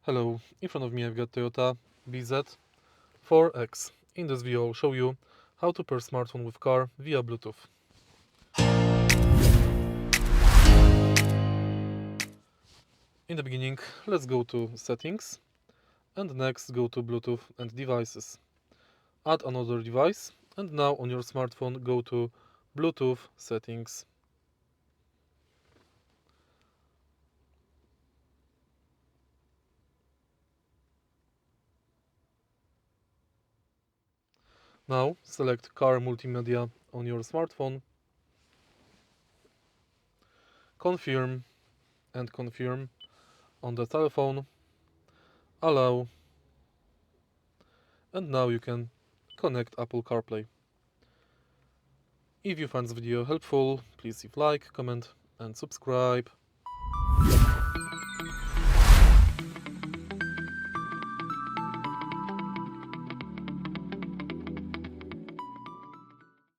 Hello, in front of me I've got Toyota BZ4X. In this video I'll show you how to pair smartphone with car via Bluetooth. In the beginning, let's go to settings and next go to Bluetooth and devices. Add another device and now on your smartphone go to Bluetooth settings. Now select car multimedia on your smartphone, confirm and confirm on the telephone, allow, and now you can connect Apple CarPlay. If you find this video helpful, please leave like, comment and subscribe.